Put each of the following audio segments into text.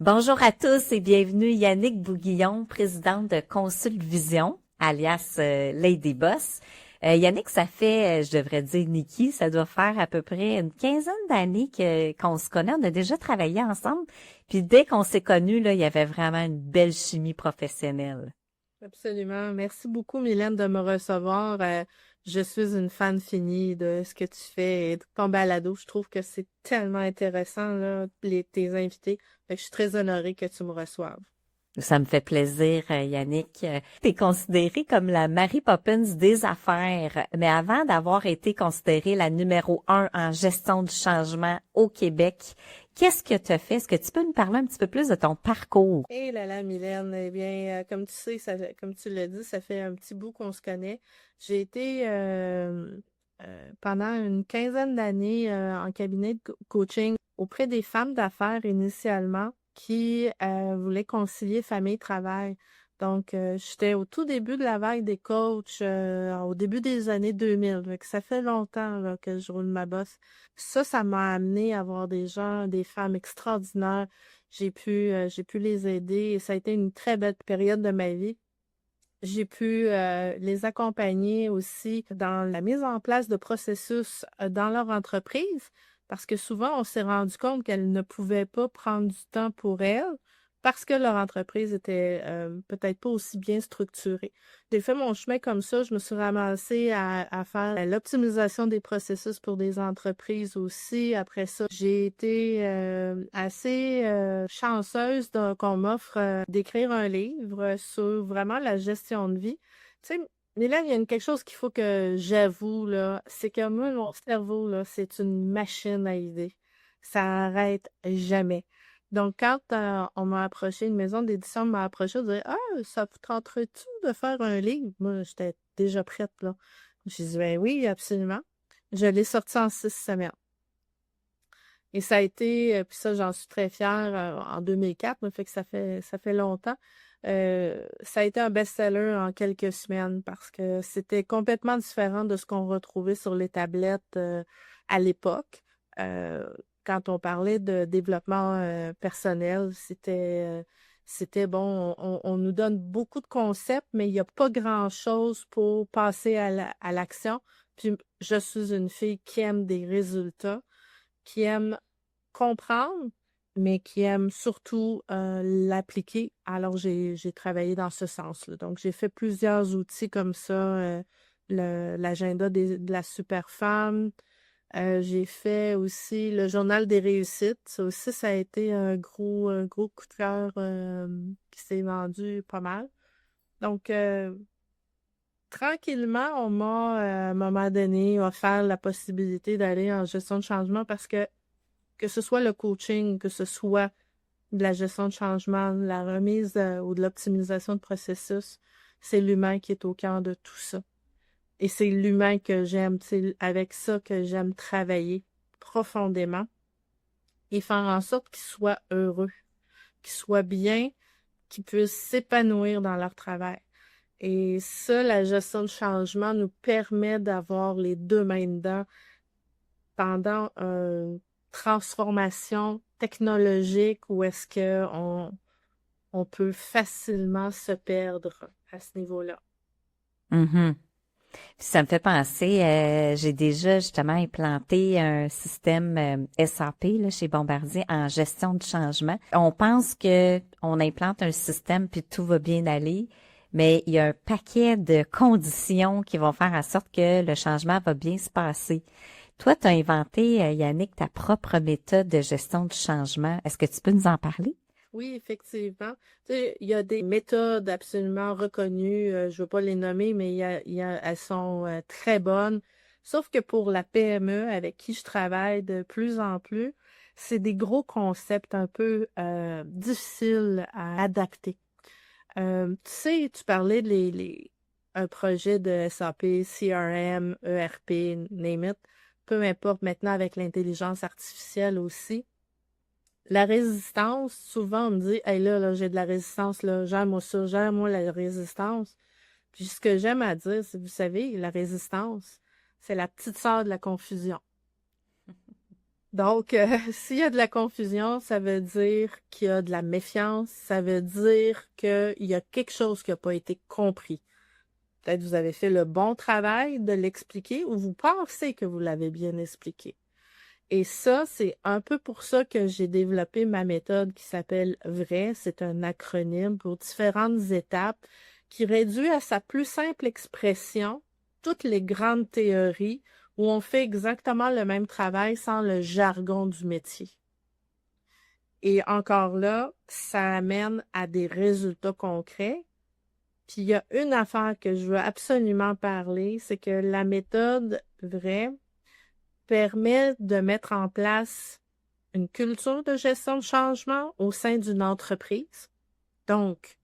Bonjour à tous et bienvenue Yannick Bouguillon, présidente de Consult Vision, alias Lady Boss. Yannick, ça fait, je devrais dire Nikki, ça doit faire à peu près une quinzaine d'années qu'on se connaît. On a déjà travaillé ensemble. Puis dès qu'on s'est connus, là, il y avait vraiment une belle chimie professionnelle. Absolument. Merci beaucoup, Mylène, de me recevoir. Je suis une fan finie de ce que tu fais et de ton balado. Je trouve que c'est tellement intéressant, là, tes invités. Fait que je suis très honorée que tu me reçoives. Ça me fait plaisir, Yannick. T'es considérée comme la Mary Poppins des affaires, mais avant d'avoir été considérée la numéro 1 en gestion du changement au Québec, qu'est-ce que tu as fait? Est-ce que tu peux nous parler un petit peu plus de ton parcours? Eh là là, Mylène, eh bien, comme tu sais, comme tu l'as dit, ça fait un petit bout qu'on se connaît. J'ai été pendant une quinzaine d'années en cabinet de coaching auprès des femmes d'affaires initialement qui voulaient concilier famille-travail. Donc, j'étais au tout début de la vague des coachs, au début des années 2000. Fait que ça fait longtemps là, que je roule ma bosse. Ça m'a amené à voir des gens, des femmes extraordinaires. J'ai pu les aider et ça a été une très belle période de ma vie. J'ai pu les accompagner aussi dans la mise en place de processus dans leur entreprise parce que souvent, on s'est rendu compte qu'elles ne pouvaient pas prendre du temps pour elles parce que leur entreprise était peut-être pas aussi bien structurée. J'ai fait mon chemin comme ça. Je me suis ramassée à faire l'optimisation des processus pour des entreprises aussi. Après ça, j'ai été assez chanceuse qu'on m'offre d'écrire un livre sur vraiment la gestion de vie. Tu sais, Mylène, il y a quelque chose qu'il faut que j'avoue, là, c'est que moi, mon cerveau, là, c'est une machine à idées. Ça arrête jamais. Donc, quand on m'a approché, une maison d'édition m'a approché, on disait, ah, ça vous tenterait-tu de faire un livre? Moi, j'étais déjà prête, là. J'ai dit, ben oui, absolument. Je l'ai sorti en 6 semaines. Et ça a été, puis ça, j'en suis très fière, en 2004, fait que ça fait longtemps. Ça a été un best-seller en quelques semaines parce que c'était complètement différent de ce qu'on retrouvait sur les tablettes à l'époque. Euh, Quand on parlait de développement personnel, c'était bon, on nous donne beaucoup de concepts, mais il n'y a pas grand-chose pour passer à l'action. Puis je suis une fille qui aime des résultats, qui aime comprendre, mais qui aime surtout l'appliquer. Alors, j'ai travaillé dans ce sens-là. Donc, j'ai fait plusieurs outils comme ça, l'agenda de la super femme. J'ai fait aussi le journal des réussites. Ça aussi, ça a été un gros coup de cœur qui s'est vendu pas mal. Donc, tranquillement, on m'a, à un moment donné, offert la possibilité d'aller en gestion de changement parce que ce soit le coaching, que ce soit de la gestion de changement, de la remise ou de l'optimisation de processus, c'est l'humain qui est au cœur de tout ça. Et c'est l'humain que j'aime, c'est avec ça que j'aime travailler profondément et faire en sorte qu'ils soient heureux, qu'ils soient bien, qu'ils puissent s'épanouir dans leur travail. Et ça, la gestion de changement nous permet d'avoir les deux mains dedans pendant une transformation technologique où est-ce que on peut facilement se perdre à ce niveau-là. Mhm. Puis ça me fait penser, j'ai déjà justement implanté un système SAP là, chez Bombardier en gestion de changement. On pense que on implante un système puis tout va bien aller, mais il y a un paquet de conditions qui vont faire en sorte que le changement va bien se passer. Toi, tu as inventé, Yannick, ta propre méthode de gestion du changement. Est-ce que tu peux nous en parler? Oui, effectivement. Tu sais, il y a des méthodes absolument reconnues, je ne veux pas les nommer, mais elles sont très bonnes. Sauf que pour la PME avec qui je travaille de plus en plus, c'est des gros concepts un peu difficiles à adapter. Tu sais, tu parlais de un projet de SAP, CRM, ERP, name it, peu importe maintenant avec l'intelligence artificielle aussi. La résistance, souvent on me dit, hey là, j'ai de la résistance, là, gère-moi ça, gère-moi la résistance. Puis ce que j'aime à dire, c'est, vous savez, la résistance, c'est la petite sœur de la confusion. Donc, s'il y a de la confusion, ça veut dire qu'il y a de la méfiance, ça veut dire qu'il y a quelque chose qui n'a pas été compris. Peut-être vous avez fait le bon travail de l'expliquer ou vous pensez que vous l'avez bien expliqué. Et ça, c'est un peu pour ça que j'ai développé ma méthode qui s'appelle VRAI. C'est un acronyme pour différentes étapes qui réduit à sa plus simple expression toutes les grandes théories où on fait exactement le même travail sans le jargon du métier. Et encore là, ça amène à des résultats concrets. Puis il y a une affaire que je veux absolument parler, c'est que la méthode VRAI permet de mettre en place une culture de gestion de changement au sein d'une entreprise. Donc,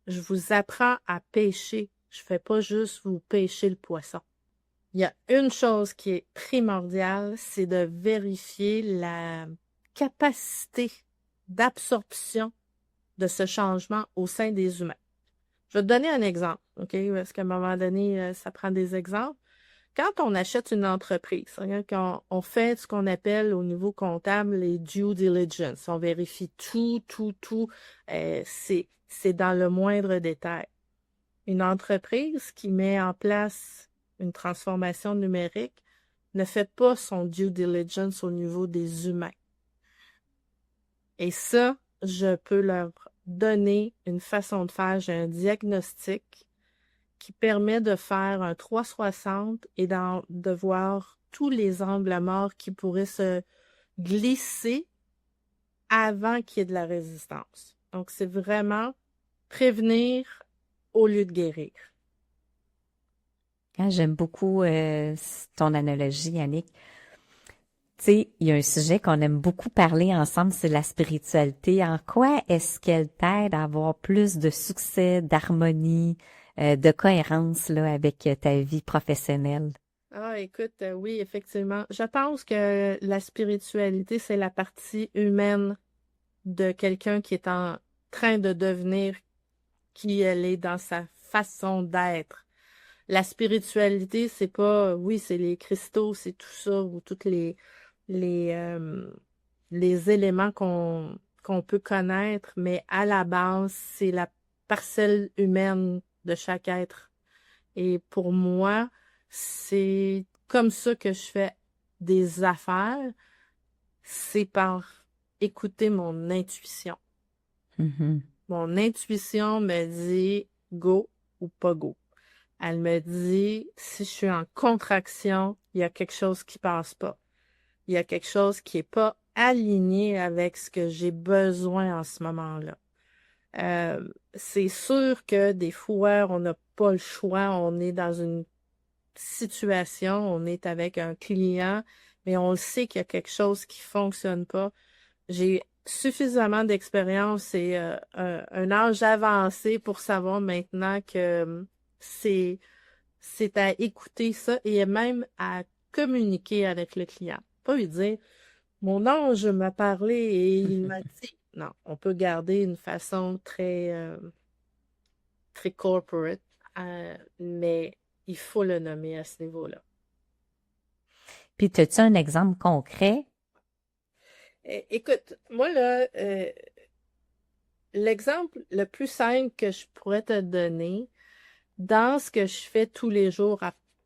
je vous apprends à pêcher. Je ne fais pas juste vous pêcher le poisson. Il y a une chose qui est primordiale, c'est de vérifier la capacité d'absorption de ce changement au sein des humains. Je vais te donner un exemple, OK? Parce qu'à un moment donné, ça prend des exemples. Quand on achète une entreprise, quand on fait ce qu'on appelle au niveau comptable les due diligence, on vérifie tout, c'est dans le moindre détail. Une entreprise qui met en place une transformation numérique ne fait pas son due diligence au niveau des humains. Et ça, je peux leur donner une façon de faire. J'ai un diagnostic qui permet de faire un 360 et de voir tous les angles morts qui pourraient se glisser avant qu'il y ait de la résistance. Donc, c'est vraiment prévenir au lieu de guérir. Ah, j'aime beaucoup ton analogie, Annick. Tu sais, il y a un sujet qu'on aime beaucoup parler ensemble, c'est la spiritualité. En quoi est-ce qu'elle t'aide à avoir plus de succès, d'harmonie, de cohérence là, avec ta vie professionnelle? Ah, écoute, oui, effectivement. Je pense que la spiritualité, c'est la partie humaine de quelqu'un qui est en train de devenir qui elle est dans sa façon d'être. La spiritualité, c'est pas, oui, c'est les cristaux, c'est tout ça, ou toutes les, euh, les éléments qu'on peut connaître, mais à la base, c'est la parcelle humaine de chaque être. Et pour moi, c'est comme ça que je fais des affaires, c'est par écouter mon intuition. Mhm. Mon intuition me dit go ou pas go. Elle me dit, si je suis en contraction, il y a quelque chose qui passe pas. Il y a quelque chose qui est pas aligné avec ce que j'ai besoin en ce moment-là. C'est sûr que des fois, on n'a pas le choix. On est dans une situation, on est avec un client, mais on le sait qu'il y a quelque chose qui fonctionne pas. J'ai suffisamment d'expérience et un âge avancé pour savoir maintenant que c'est c'est à écouter ça et même à communiquer avec le client. Pas lui dire, mon ange m'a parlé et il m'a dit. Non, on peut garder une façon très corporate, mais il faut le nommer à ce niveau-là. Puis, as-tu un exemple concret? Écoute, moi là, l'exemple le plus simple que je pourrais te donner, dans ce que je fais tous les jours,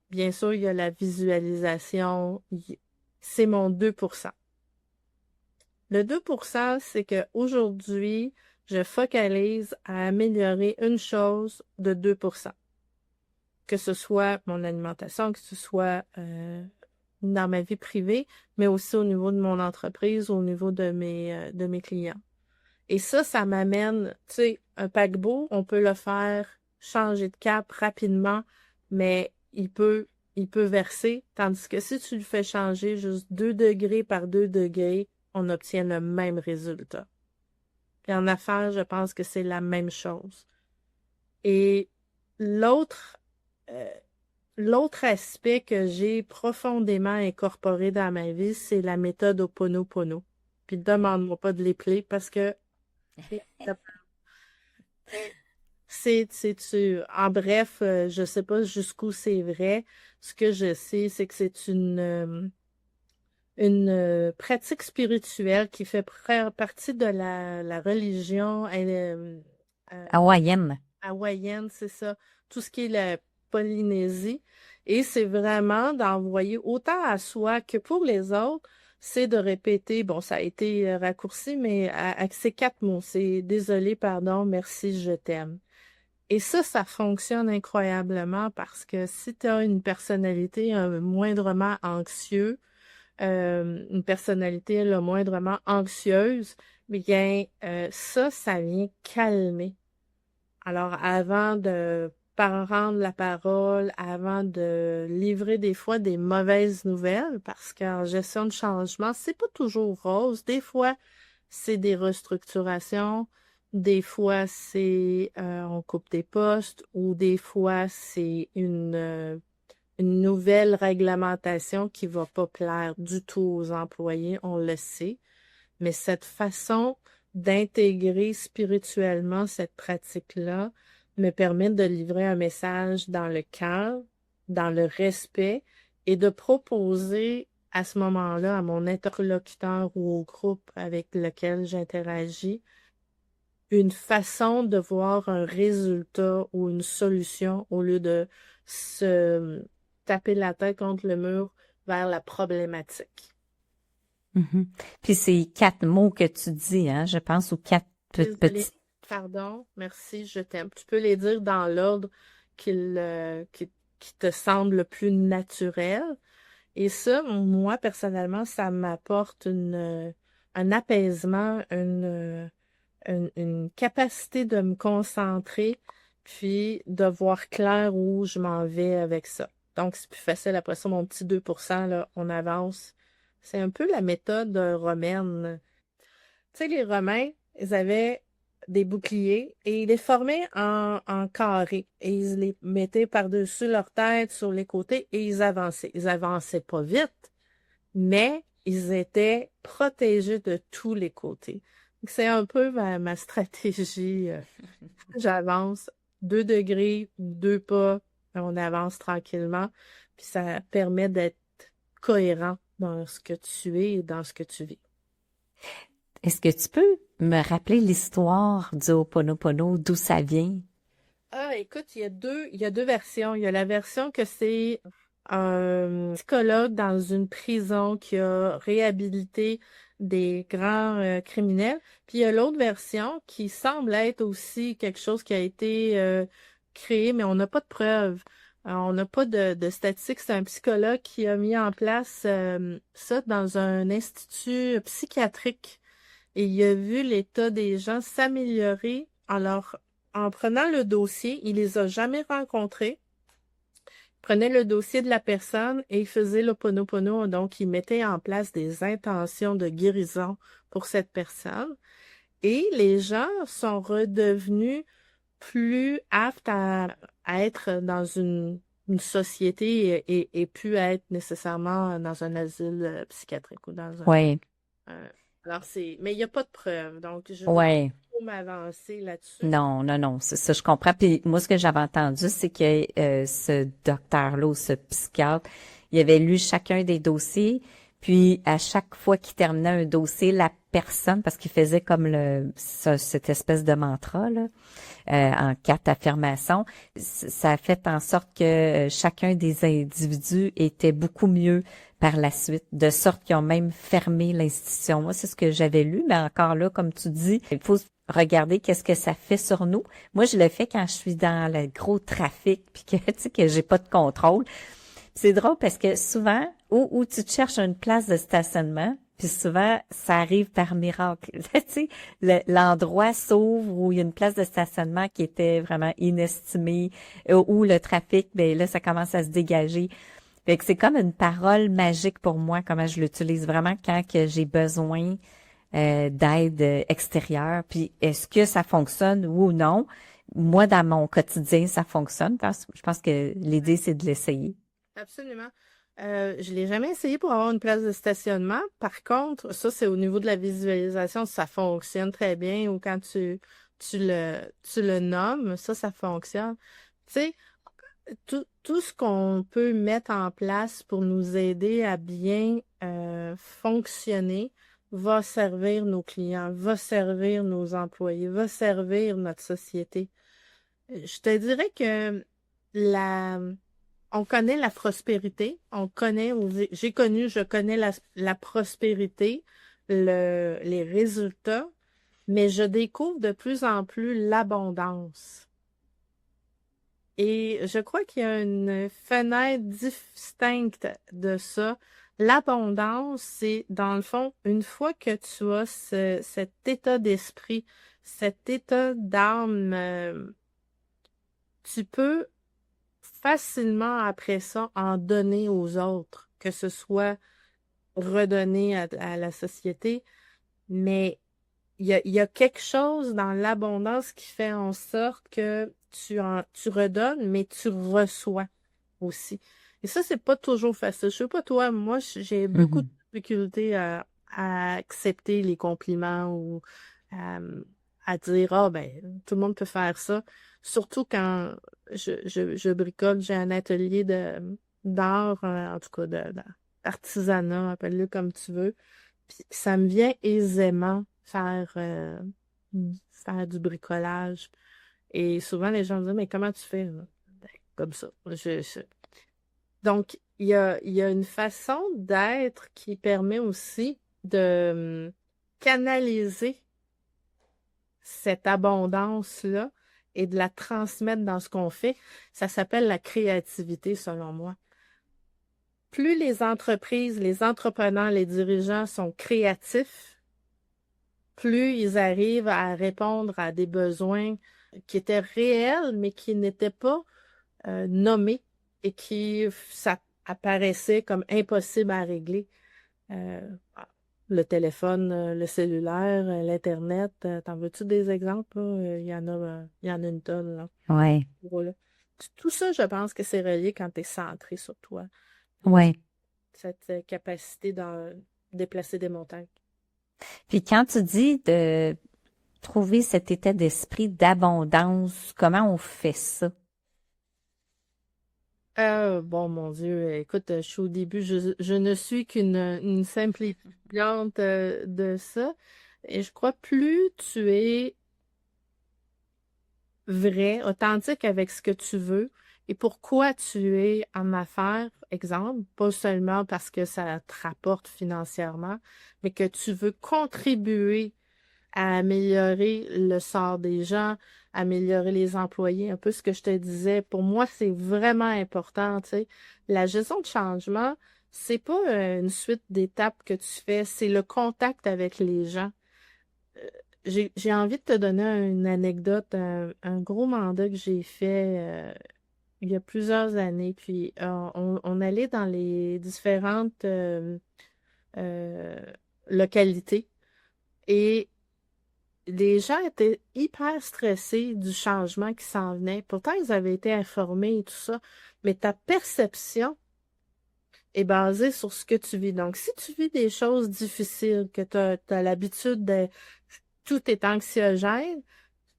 bien sûr, il y a la visualisation, c'est mon 2%. Le 2%, c'est qu'aujourd'hui, je focalise à améliorer une chose de 2%. Que ce soit mon alimentation, que ce soit dans ma vie privée, mais aussi au niveau de mon entreprise, au niveau de mes clients. Et ça m'amène, tu sais, un paquebot, on peut le faire changer de cap rapidement, mais il peut verser, tandis que si tu le fais changer juste 2 degrés par 2 degrés, on obtient le même résultat. Puis en affaires, je pense que c'est la même chose. Et l'autre, euh, l'autre aspect que j'ai profondément incorporé dans ma vie, c'est la méthode Ho'oponopono. Puis demande-moi pas de l'épeler parce que en bref, je sais pas jusqu'où c'est vrai. Ce que je sais, c'est que c'est pratique spirituelle qui fait partie de la religion Hawaïenne. hawaïenne, c'est ça, tout ce qui est la Polynésie. Et c'est vraiment d'envoyer autant à soi que pour les autres, c'est de répéter, bon, ça a été raccourci, mais avec ces 4 mots, c'est désolé, pardon, merci, je t'aime. Et ça fonctionne incroyablement parce que si tu as une personnalité moindrement anxieuse, une personnalité là, moindrement anxieuse, bien, ça vient calmer. Alors, avant de prendre la parole, avant de livrer des fois des mauvaises nouvelles, parce qu'en gestion de changement, c'est pas toujours rose. Des fois, c'est des restructurations, des fois, c'est on coupe des postes, ou des fois, c'est une nouvelle réglementation qui va pas plaire du tout aux employés, on le sait. Mais cette façon d'intégrer spirituellement cette pratique-là me permet de livrer un message dans le calme, dans le respect et de proposer à ce moment-là à mon interlocuteur ou au groupe avec lequel j'interagis une façon de voir un résultat ou une solution au lieu de se taper la tête contre le mur vers la problématique. Mhm. Puis c'est 4 mots que tu dis, hein, je pense, ou 4 Désolée, petits. pardon, merci, je t'aime. Tu peux les dire dans l'ordre qui te semble le plus naturel. Et ça, moi, personnellement, ça m'apporte un apaisement, une capacité de me concentrer, puis de voir clair où je m'en vais avec ça. Donc, c'est plus facile. Après ça, mon petit 2%, là, on avance. C'est un peu la méthode romaine. Tu sais, les Romains, ils avaient des boucliers et ils les formaient en carré et ils les mettaient par-dessus leur tête, sur les côtés et ils avançaient. Ils avançaient pas vite, mais ils étaient protégés de tous les côtés. Donc, c'est un peu ma stratégie. J'avance 2 degrés, 2 pas, on avance tranquillement, puis ça permet d'être cohérent dans ce que tu es et dans ce que tu vis. Est-ce que tu peux me rappeler l'histoire du Ho'oponopono, d'où ça vient? Ah, écoute, il y a deux versions. Il y a la version que c'est un psychologue dans une prison qui a réhabilité des grands criminels. Puis il y a l'autre version qui semble être aussi quelque chose qui a été créé, mais on n'a pas de preuves. On n'a pas de statistiques. C'est un psychologue qui a mis en place ça dans un institut psychiatrique. Et il a vu l'état des gens s'améliorer. Alors, en prenant le dossier, il les a jamais rencontrés. Il prenait le dossier de la personne et il faisait l'Ho'oponopono. Donc, il mettait en place des intentions de guérison pour cette personne. Et les gens sont redevenus plus aptes à être dans une société et plus à être nécessairement dans un asile psychiatrique ou dans Ouais, un- alors mais il n'y a pas de preuve, donc je ne veux pas ouais. trop m'avancer là-dessus. Non, non, non, c'est ça, je comprends. Puis moi, ce que j'avais entendu, c'est que ce docteur-là ou ce psychiatre, il avait lu chacun des dossiers, puis à chaque fois qu'il terminait un dossier, la personne, parce qu'il faisait comme cette espèce de mantra, là, en 4 affirmations, ça a fait en sorte que chacun des individus était beaucoup mieux par la suite, de sorte qu'ils ont même fermé l'institution. Moi, c'est ce que j'avais lu, mais encore là, comme tu dis, il faut regarder qu'est-ce que ça fait sur nous. Moi, je le fais quand je suis dans le gros trafic, puis que tu sais que j'ai pas de contrôle. C'est drôle parce que souvent, où tu te cherches une place de stationnement, puis souvent, ça arrive par miracle. Tu sais, l'endroit s'ouvre où il y a une place de stationnement qui était vraiment inestimée, où le trafic, ben là, ça commence à se dégager. Fait que c'est comme une parole magique pour moi, comment je l'utilise vraiment quand que j'ai besoin d'aide extérieure. Puis est-ce que ça fonctionne oui ou non? Moi, dans mon quotidien, ça fonctionne parce que je pense que l'idée, c'est de l'essayer. Absolument. Je l'ai jamais essayé pour avoir une place de stationnement. Par contre, ça, c'est au niveau de la visualisation, ça fonctionne très bien. Ou quand tu le nommes, ça fonctionne. Tu sais, tout ce qu'on peut mettre en place pour nous aider à bien fonctionner va servir nos clients, va servir nos employés, va servir notre société. Je te dirais que la, on connaît la prospérité, on connaît, ou j'ai connu, je connais la prospérité, les résultats, mais je découvre de plus en plus l'abondance. Et je crois qu'il y a une fenêtre distincte de ça. L'abondance, c'est dans le fond, une fois que tu as cet état d'esprit, cet état d'âme, tu peux facilement après ça en donner aux autres, que ce soit redonner à la société, mais il y a quelque chose dans l'abondance qui fait en sorte que tu redonnes, mais tu reçois aussi. Et ça, c'est pas toujours facile. Je sais pas toi, moi, j'ai beaucoup de Mhm. difficulté à accepter les compliments ou à, à dire, ah, ben, tout le monde peut faire ça. Surtout quand je bricole, j'ai un atelier d'art, en tout cas, d'artisanat, appelle-le comme tu veux. Puis ça me vient aisément faire du bricolage. Et souvent, les gens me disent, mais comment tu fais, là? Ben, comme ça. Donc, il y a une façon d'être qui permet aussi de canaliser cette abondance-là et de la transmettre dans ce qu'on fait. Ça s'appelle la créativité, selon moi. Plus les entreprises, les entrepreneurs, les dirigeants sont créatifs, plus ils arrivent à répondre à des besoins qui étaient réels, mais qui n'étaient pas nommés et ça apparaissait comme impossible à régler. Euh, le téléphone, le cellulaire, l'Internet, t'en veux-tu des exemples, là? Il y en a une tonne, là. Ouais, Voilà. Tout ça, je pense que c'est relié quand tu es centré sur toi. ouais. Cette capacité de déplacer des montagnes. Puis quand tu dis de trouver cet état d'esprit d'abondance, comment on fait ça? Bon, mon Dieu, écoute, je suis au début, je ne suis une simple étudiante de ça. Et je crois plus tu es vrai, authentique avec ce que tu veux et pourquoi tu es en affaires, exemple, pas seulement parce que ça te rapporte financièrement, mais que tu veux contribuer à améliorer le sort des gens, améliorer les employés, un peu ce que je te disais. Pour moi, c'est vraiment important, tu sais. La gestion de changement, c'est pas une suite d'étapes que tu fais, c'est le contact avec les gens. J'ai envie de te donner une anecdote, un gros mandat que j'ai fait il y a plusieurs années. Puis on allait dans les différentes euh, localités et les gens étaient hyper stressés du changement qui s'en venait. Pourtant, ils avaient été informés et tout ça, mais ta perception est basée sur ce que tu vis. Donc, si tu vis des choses difficiles, que tu as l'habitude de tout est anxiogène,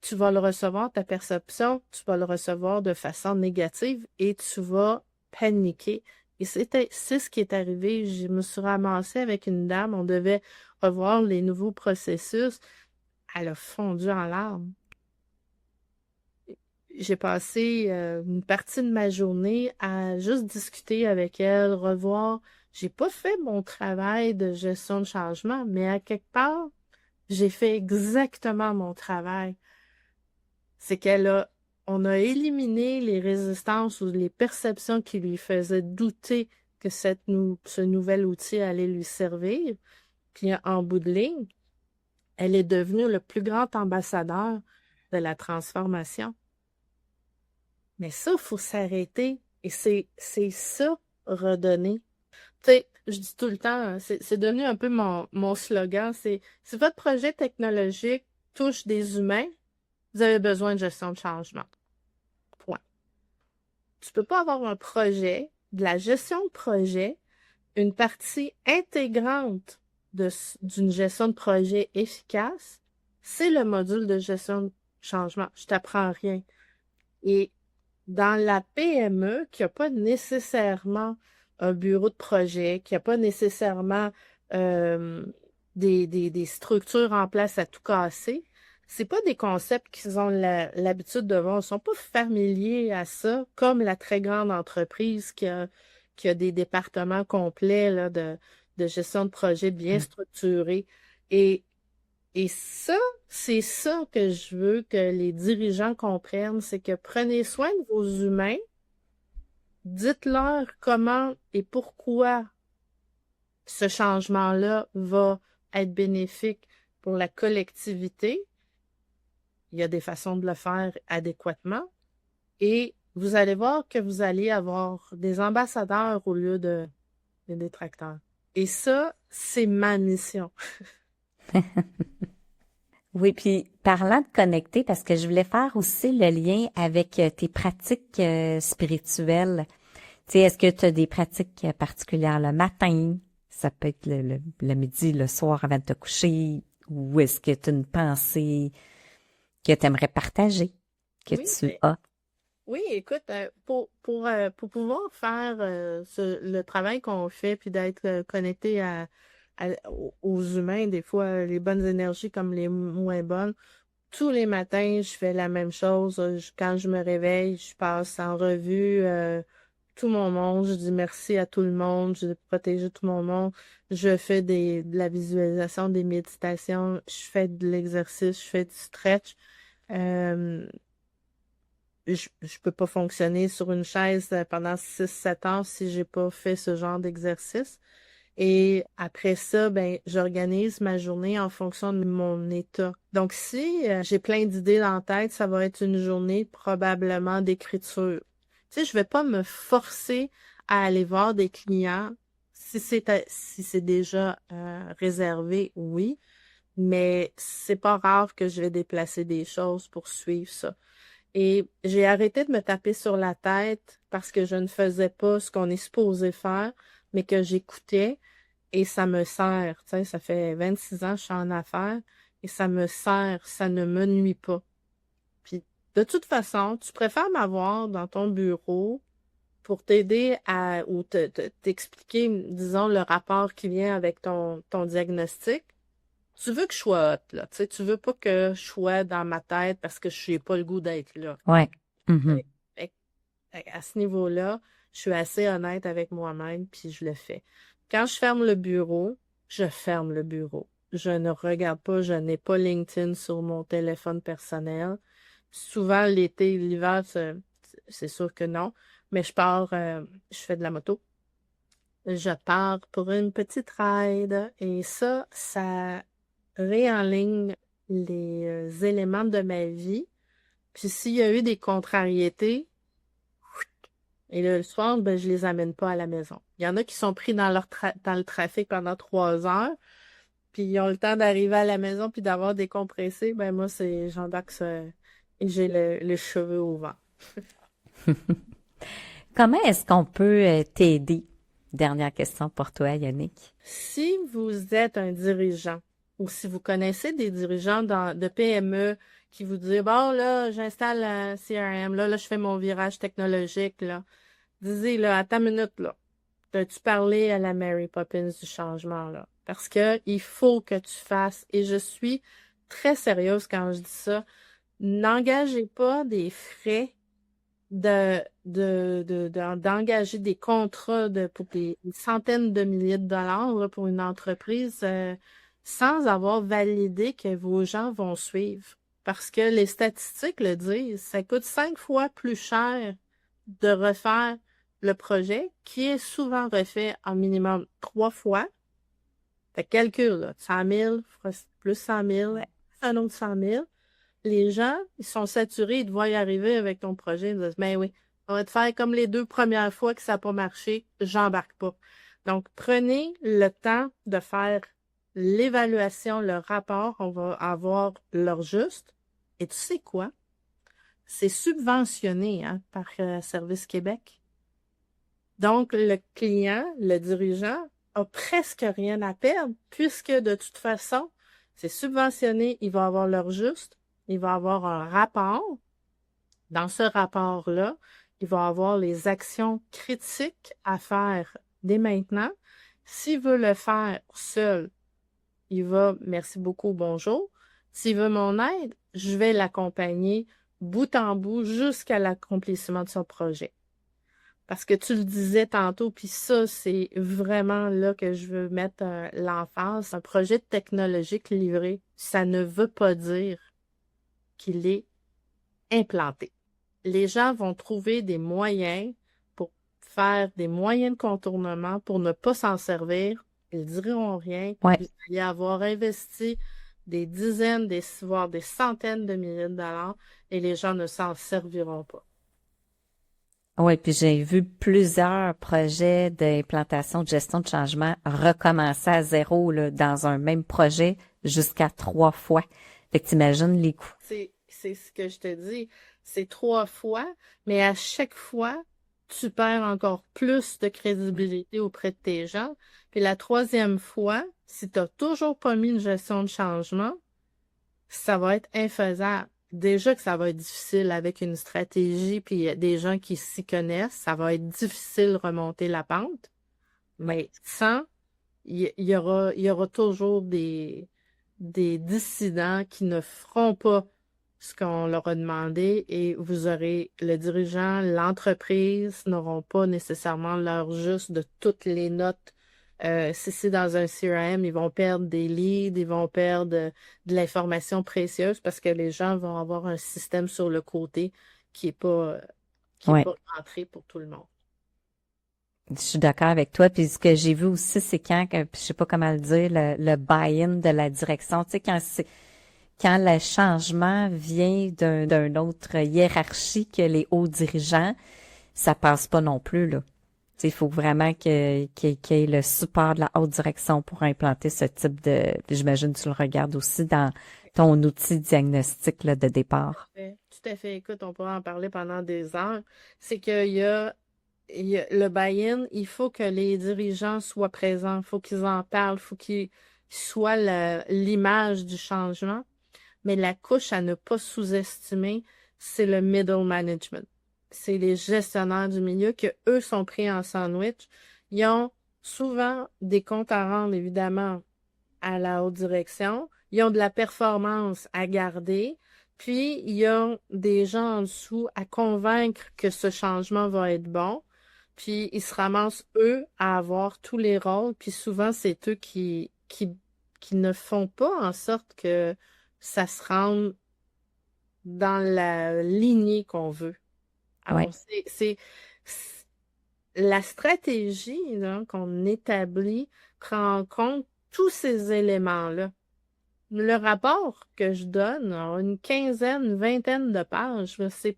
tu vas le recevoir, ta perception, tu vas le recevoir de façon négative et tu vas paniquer. Et c'est ce qui est arrivé. Je me suis ramassée avec une dame, on devait revoir les nouveaux processus. Elle a fondu en larmes. J'ai passé une partie de ma journée à juste discuter avec elle, revoir. J'ai pas fait mon travail de gestion de changement, mais à quelque part, j'ai fait exactement mon travail. C'est on a éliminé les résistances ou les perceptions qui lui faisaient douter que ce nouvel outil allait lui servir. Puis en bout de ligne, elle est devenue le plus grand ambassadeur de la transformation. Mais ça, il faut s'arrêter. Et c'est ça, redonner. Tu sais, je dis tout le temps, hein, c'est devenu un peu mon slogan, c'est si votre projet technologique touche des humains, vous avez besoin de gestion de changement. Point. Tu peux pas avoir un projet, de la gestion de projet, une partie intégrante d'une gestion de projet efficace, c'est le module de gestion de changement. Je t'apprends rien. Et dans la PME qui n'a pas nécessairement un bureau de projet, qui n'a pas nécessairement euh, des structures en place à tout casser, c'est pas des concepts qu'ils ont l'habitude de voir. Ils sont pas familiers à ça, comme la très grande entreprise qui a des départements complets là, de gestion de projet bien Mm. structurés. Et et ça, c'est ça que je veux que les dirigeants comprennent, c'est que prenez soin de vos humains, dites-leur comment et pourquoi ce changement-là va être bénéfique pour la collectivité. Il y a des façons de le faire adéquatement et vous allez voir que vous allez avoir des ambassadeurs au lieu de des détracteurs. Et ça, c'est ma mission. Oui, puis parlant de connecter, parce que je voulais faire aussi le lien avec tes pratiques spirituelles. Tu sais, est-ce que tu as des pratiques particulières le matin? Ça peut être le midi, le soir avant de te coucher. Ou est-ce que tu as une pensée que tu aimerais partager, que Oui, tu as? oui, écoute, pour pouvoir faire le travail qu'on fait, puis d'être connecté aux humains, des fois les bonnes énergies comme les moins bonnes, tous les matins, je fais la même chose. Quand je me réveille, je passe en revue tout mon monde, je dis merci à tout le monde, je protège tout mon monde, je fais de la visualisation, des méditations, je fais de l'exercice, je fais du stretch. Euh, je peux pas fonctionner sur une chaise pendant 6 7 heures si j'ai pas fait ce genre d'exercice. Et après ça, ben, j'organise ma journée en fonction de mon état. Donc, si j'ai plein d'idées dans la tête, ça va être une journée probablement d'écriture. Tu sais, je vais pas me forcer à aller voir des clients si c'est déjà réservé, oui, mais c'est pas rare que je vais déplacer des choses pour suivre ça. Et j'ai arrêté de me taper sur la tête parce que je ne faisais pas ce qu'on est supposé faire, mais que j'écoutais et ça me sert. Tu sais, ça fait 26 ans que je suis en affaires et ça me sert, ça ne me nuit pas. Puis, de toute façon, tu préfères m'avoir dans ton bureau pour t'aider ou t'expliquer, disons, le rapport qui vient avec ton diagnostic. Tu veux que je sois hot, là. Tu sais, tu veux pas que je sois dans ma tête parce que je n'ai pas le goût d'être là. Ouais. Mhm. Fait- fait- à ce niveau-là, je suis assez honnête avec moi-même, puis je le fais. Quand je ferme le bureau, je ferme le bureau. Je ne regarde pas, je n'ai pas LinkedIn sur mon téléphone personnel. Souvent, l'été, l'hiver, c'est sûr que non, mais je fais de la moto. Je pars pour une petite ride et ça réenligne les éléments de ma vie. Puis s'il y a eu des contrariétés, et là, le soir, ben, je les amène pas à la maison. Il y en a qui sont pris dans le trafic pendant 3 heures, puis ils ont le temps d'arriver à la maison puis d'avoir décompressé. Ben moi, c'est j'embarque ça et j'ai le cheveu au vent. Comment est-ce qu'on peut t'aider? Dernière question pour toi, Yannick. Si vous êtes un dirigeant ou si vous connaissez des dirigeants de PME qui vous disent, bon, là, j'installe un CRM, là, je fais mon virage technologique, là. Disez, là, à ta minute, là. T'as-tu parlé à la Mary Poppins du changement, là? Parce que il faut que tu fasses, et je suis très sérieuse quand je dis ça, n'engagez pas des frais d'engager des contrats pour des centaines de milliers de dollars là, pour une entreprise sans avoir validé que vos gens vont suivre. Parce que les statistiques le disent, ça coûte 5 fois plus cher de refaire le projet, qui est souvent refait en minimum 3 fois. Fait que calcul, là, 100 000 plus 100 000, Ouais. un autre 100 000. Les gens, ils sont saturés, ils te voient y arriver avec ton projet. Ils disent, ben oui, on va te faire comme les 2 premières fois que ça n'a pas marché, j'embarque pas. Donc, prenez le temps de faire l'évaluation, le rapport, on va avoir l'heure juste. Et tu sais quoi? C'est subventionné hein, par Service Québec. Donc, le client, le dirigeant, a presque rien à perdre, puisque de toute façon, c'est subventionné, il va avoir l'heure juste, il va avoir un rapport, Dans ce rapport-là, il va avoir les actions critiques à faire dès maintenant. S'il veut le faire seul, il va, merci beaucoup, bonjour. S'il veut mon aide, je vais l'accompagner bout en bout jusqu'à l'accomplissement de son projet. Parce que tu le disais tantôt, puis ça, c'est vraiment là que je veux mettre l'emphase. Un projet technologique livré, ça ne veut pas dire qu'il est implanté. Les gens vont trouver des moyens pour faire des moyens de contournement pour ne pas s'en servir. Ils diront rien, puis Ouais. vous allez avoir investi des dizaines, voire des centaines de milliers de dollars et les gens ne s'en serviront pas. Oui, puis j'ai vu plusieurs projets d'implantation de gestion de changement recommencer à zéro là, dans un même projet jusqu'à 3 fois. Fait que t'imagines les coûts. C'est ce que je te dis. C'est 3 fois, mais à chaque fois, tu perds encore plus de crédibilité auprès de tes gens. Puis la troisième fois, si tu n'as toujours pas mis une gestion de changement, ça va être infaisable. Déjà que ça va être difficile avec une stratégie puis des gens qui s'y connaissent, ça va être difficile de remonter la pente. Mais sans, il y aura toujours des dissidents qui ne feront pas ce qu'on leur a demandé et vous aurez le dirigeant, l'entreprise n'auront pas nécessairement l'heure juste de toutes les notes. Si c'est dans un CRM, ils vont perdre des leads, ils vont perdre de l'information précieuse parce que les gens vont avoir un système sur le côté qui est Ouais. pas rentré pour tout le monde. Je suis d'accord avec toi. Puis ce que j'ai vu aussi, c'est je sais pas comment le dire, le buy-in de la direction. Tu sais, quand le changement vient d'un autre hiérarchie que les hauts dirigeants, ça passe pas non plus, là. Tu sais, il faut vraiment qu'il y ait le support de la haute direction pour implanter ce type de, puis j'imagine que tu le regardes aussi dans ton outil diagnostic là, de départ. Tout à fait. Écoute, on pourrait en parler pendant des heures. C'est il y a le buy-in, il faut que les dirigeants soient présents, il faut qu'ils en parlent, il faut qu'ils soient l'image du changement. Mais la couche à ne pas sous-estimer, c'est le middle management. C'est les gestionnaires du milieu que eux sont pris en sandwich. Ils ont souvent des comptes à rendre, évidemment, à la haute direction. Ils ont de la performance à garder. Puis, ils ont des gens en dessous à convaincre que ce changement va être bon. Puis, ils se ramassent, eux, à avoir tous les rôles. Puis, souvent, c'est eux qui ne font pas en sorte que ça se rende dans la lignée qu'on veut. Ouais. Alors, la stratégie là, qu'on établit prend en compte tous ces éléments-là. Le rapport que je donne, a une quinzaine, une vingtaine de pages, c'est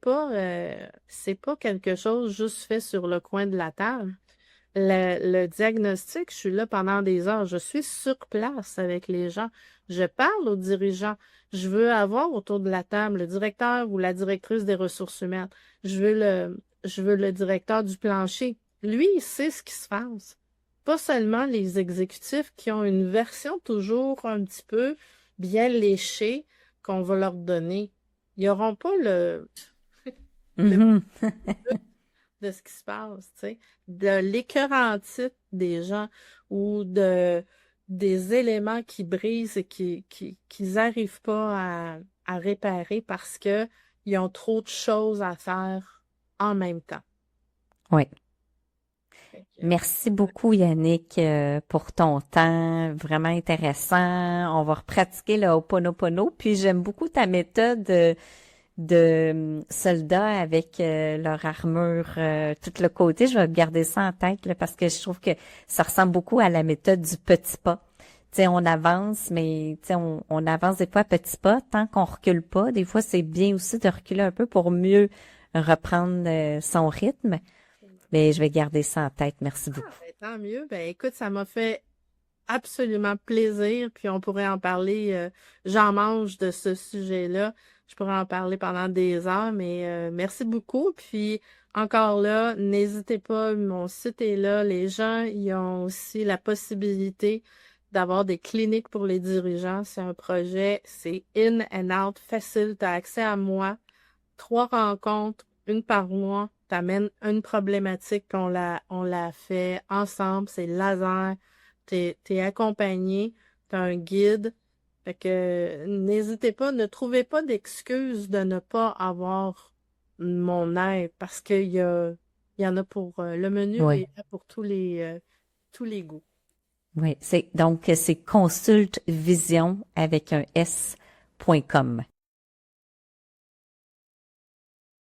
pas quelque chose juste fait sur le coin de la table. Le diagnostic, je suis là pendant des heures. Je suis sur place avec les gens. Je parle aux dirigeants. Je veux avoir autour de la table le directeur ou la directrice des ressources humaines. Je veux le directeur du plancher. Lui, il sait ce qui se passe. Pas seulement les exécutifs qui ont une version toujours un petit peu bien léchée qu'on va leur donner. Ils n'auront pas le Mhm. de ce qui se passe, tu sais, de l'écœurantite des gens ou des éléments qui brisent et qu'ils n'arrivent pas à réparer parce que ils ont trop de choses à faire en même temps. Ouais. Fait que, Merci beaucoup, Yannick, pour ton temps. Vraiment intéressant. On va repratiquer le Ho'oponopono. Puis j'aime beaucoup ta méthode soldats avec leur armure, tout le côté. Je vais garder ça en tête là, parce que je trouve que ça ressemble beaucoup à la méthode du petit pas. Tu sais, on avance, mais tu sais, on avance des fois à petits pas tant qu'on recule pas. Des fois, c'est bien aussi de reculer un peu pour mieux reprendre son rythme. Mais je vais garder ça en tête. Merci beaucoup. ben, tant mieux. Ben, écoute, ça m'a fait absolument plaisir, puis on pourrait en parler, j'en mange de ce sujet-là. Je pourrais en parler pendant des heures, mais merci beaucoup. Puis encore là, n'hésitez pas, mon site est là. Les gens, ils ont aussi la possibilité d'avoir des cliniques pour les dirigeants. C'est un projet, c'est in and out, facile. Tu as accès à moi 3 rencontres, une par mois, t'amènes une problématique, puis on la fait ensemble, c'est laser, t'es accompagné, t'as un guide. Fait que n'hésitez pas, ne trouvez pas d'excuses de ne pas avoir mon aide parce il y en a pour le menu Oui. est là pour tous les goûts. Oui. C'est consultevision avec un s.com.